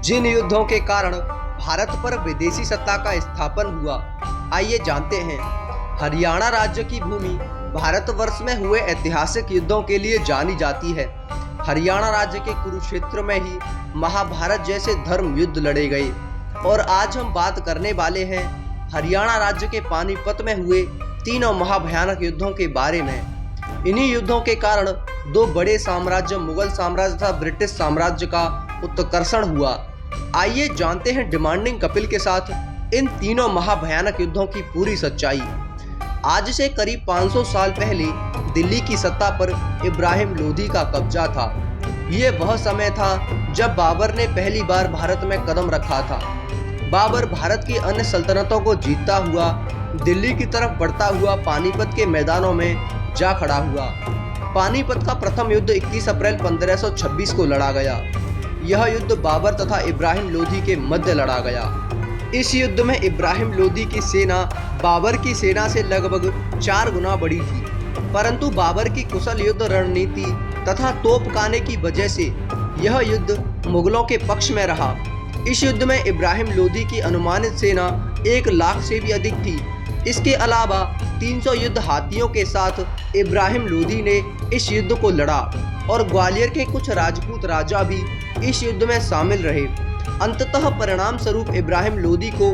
जिन युद्धों के कारण भारत पर विदेशी सत्ता का स्थापन हुआ, आइए जानते हैं। हरियाणा राज्य की भूमि भारतवर्ष में हुए ऐतिहासिक युद्धों के लिए जानी जाती है। हरियाणा राज्य के कुरुक्षेत्र में ही महाभारत जैसे धर्म युद्ध लड़े गए और आज हम बात करने वाले हैं हरियाणा राज्य के पानीपत में हुए तीनों महाभयानक युद्धों के बारे में। इन्हीं युद्धों के कारण दो बड़े साम्राज्य मुगल साम्राज्य तथा ब्रिटिश साम्राज्य का उत्कर्षण हुआ। आइए जानते हैं डिमांडिंग कपिल के साथ इन तीनों महाभयानक युद्धों की पूरी सच्चाई। आज से करीब 500 साल पहले दिल्ली की सत्ता पर इब्राहिम लोदी का कब्जा था। ये वह समय था जब बाबर ने पहली बार भारत में कदम रखा था। बाबर भारत की अन्य सल्तनतों को जीतता हुआ दिल्ली की तरफ बढ़ता हुआ पानीपत के मैदानों में जा खड़ा हुआ। पानीपत का प्रथम युद्ध 21 अप्रैल 1526 को लड़ा गया। यह युद्ध बाबर तथा इब्राहिम लोदी के मध्य लड़ा गया। इस युद्ध में इब्राहिम लोदी की सेना बाबर की सेना से लगभग 4 गुना बड़ी थी, परंतु बाबर की कुशल युद्ध रणनीति तथा तोपखाने की वजह से यह युद्ध मुगलों के पक्ष में रहा। इस युद्ध में इब्राहिम लोदी की अनुमानित सेना 1 लाख से भी अधिक थी। इसके अलावा 300 युद्ध हाथियों के साथ इब्राहिम लोदी ने इस युद्ध को लड़ा और ग्वालियर के कुछ राजपूत राजा भी इस युद्ध में शामिल रहे। अंततः परिणाम स्वरूप इब्राहिम लोदी को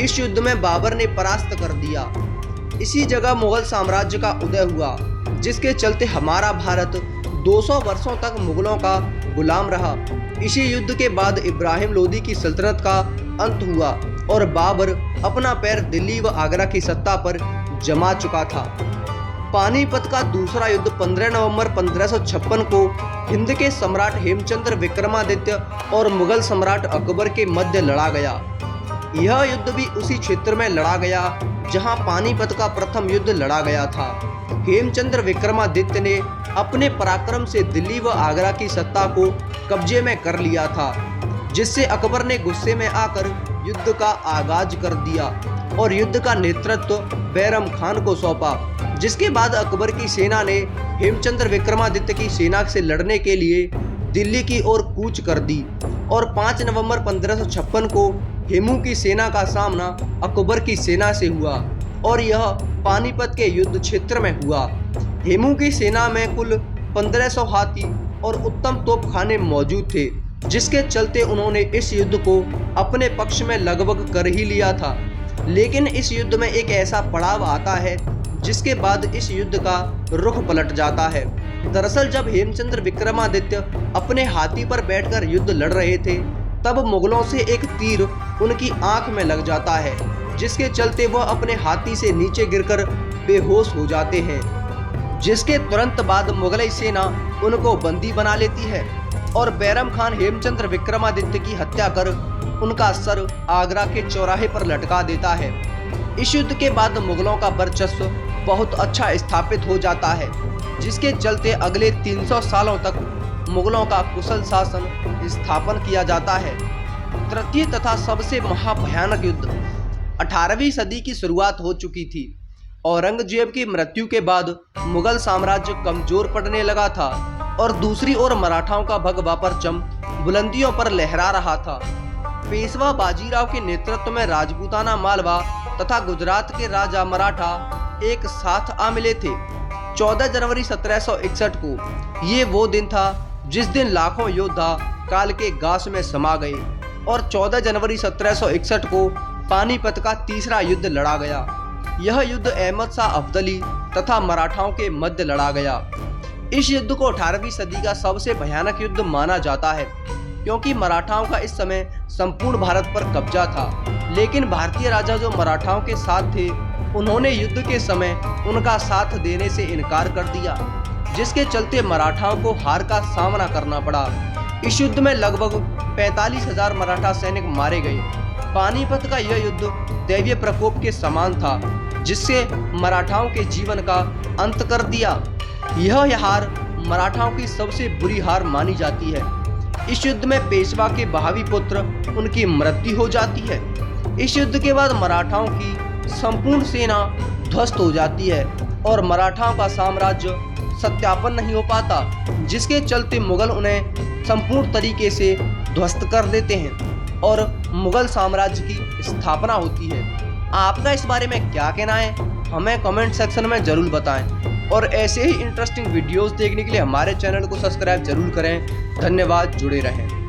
इस युद्ध में बाबर ने परास्त कर दिया। इसी जगह मुगल साम्राज्य का उदय हुआ, जिसके चलते हमारा भारत 200 वर्षों तक मुगलों का गुलाम रहा। इसी युद्ध के बाद इब्राहिम लोदी की सल्तनत का अंत हुआ और बाबर अपना पैर दिल्ली व आगरा की सत्ता पर जमा चुका था। पानीपत का दूसरा युद्ध 15 नवंबर 1556 को हिंद के सम्राट हेमचंद्र विक्रमादित्य और मुगल सम्राट अकबर के मध्य लड़ा गया। यह युद्ध भी उसी क्षेत्र में लड़ा गया जहां पानीपत का प्रथम युद्ध लड़ा गया था। हेमचंद्र विक्रमादित्य ने अपने पराक्रम से दिल्ली व आगरा की सत्ता को कब्जे में कर लिया था, जिससे अकबर ने गुस्से में आकर युद्ध का आगाज कर दिया और युद्ध का नेतृत्व बैरम खान को सौंपा। जिसके बाद अकबर की सेना ने हेमचंद्र विक्रमादित्य की सेना से लड़ने के लिए दिल्ली की ओर कूच कर दी और 5 नवंबर 1556 को हेमू की सेना का सामना अकबर की सेना से हुआ और यह पानीपत के युद्ध क्षेत्र में हुआ। हेमू की सेना में कुल 1500 हाथी और उत्तम तोपखाने मौजूद थे, जिसके चलते उन्होंने इस युद्ध को अपने पक्ष में लगभग कर ही लिया था। लेकिन इस युद्ध में एक ऐसा पड़ाव आता है जिसके बाद इस युद्ध का रुख पलट जाता है। दरअसल जब हेमचंद्र विक्रमादित्य अपने हाथी पर बैठकर युद्ध लड़ रहे थे, तब मुगलों से एक तीर उनकी आंख में लग जाता है, जिसके चलते वह अपने हाथी से नीचे गिरकर बेहोश हो जाते हैं। जिसके तुरंत बाद मुगलई सेना उनको बंदी बना लेती है और बैरम खान हेमचंद्र विक्रमादित्य की हत्या कर उनका सर आगरा के चौराहे पर लटका देता है। इस युद्ध के बाद मुगलों का वर्चस्व बहुत अच्छा स्थापित हो जाता है, जिसके चलते अगले 300 सालों तक मुगलों का कुशल शासन स्थापन किया जाता है। तृतीय तथा सबसे महाभयानक युद्ध 18वीं सदी की शुरुआत हो चुकी थी। औरंगजेब की मृत्यु के बाद मुगल साम्राज्य कमजोर पड़ने लगा था और दूसरी ओर मराठाओं का भगवा परचम बुलंदियों पर लहरा रहा था। पेशवा बाजीराव के नेतृत्व में राजपूताना मालवा तथा गुजरात के राजा मराठा एक साथ आ मिले थे। 14 जनवरी 1761 को ये वो दिन था जिस दिन लाखों योद्धा काल के गास में समा गए और 14 जनवरी 1761 को पानीपत का तीसरा युद्ध लड़ा गया। यह युद्ध अहमद शाह अब्दाली तथा मराठाओं के मध्य लड़ा गया। इस युद्ध को 18वीं सदी का सबसे भयानक युद्ध माना जाता है, क्योंकि मराठाओं का इस समय संपूर्ण भारत पर कब्जा था। लेकिन भारतीय राजा जो मराठाओं के साथ थे, उन्होंने युद्ध के समय उनका साथ देने से इनकार कर दिया, जिसके चलते मराठाओं को हार का सामना करना पड़ा। इस युद्ध में लगभग 45,000 मराठा सैनिक मारे गए। पानीपत का यह युद्ध दैवीय प्रकोप के समान था, जिससे मराठाओं के जीवन का अंत कर दिया। यह हार मराठाओं की सबसे बुरी हार मानी जाती है। इस युद्ध में पेशवा के बहावी पुत्र उनकी मृत्यु हो जाती है। इस युद्ध के बाद मराठाओं की संपूर्ण सेना ध्वस्त हो जाती है और मराठाओं का साम्राज्य सत्यापन नहीं हो पाता, जिसके चलते मुगल उन्हें संपूर्ण तरीके से ध्वस्त कर देते हैं और मुगल साम्राज्य की स्थापना होती है। आपका इस बारे में क्या कहना है, हमें कमेंट सेक्शन में ज़रूर बताएं और ऐसे ही इंटरेस्टिंग वीडियोस देखने के लिए हमारे चैनल को सब्सक्राइब जरूर करें। धन्यवाद, जुड़े रहें।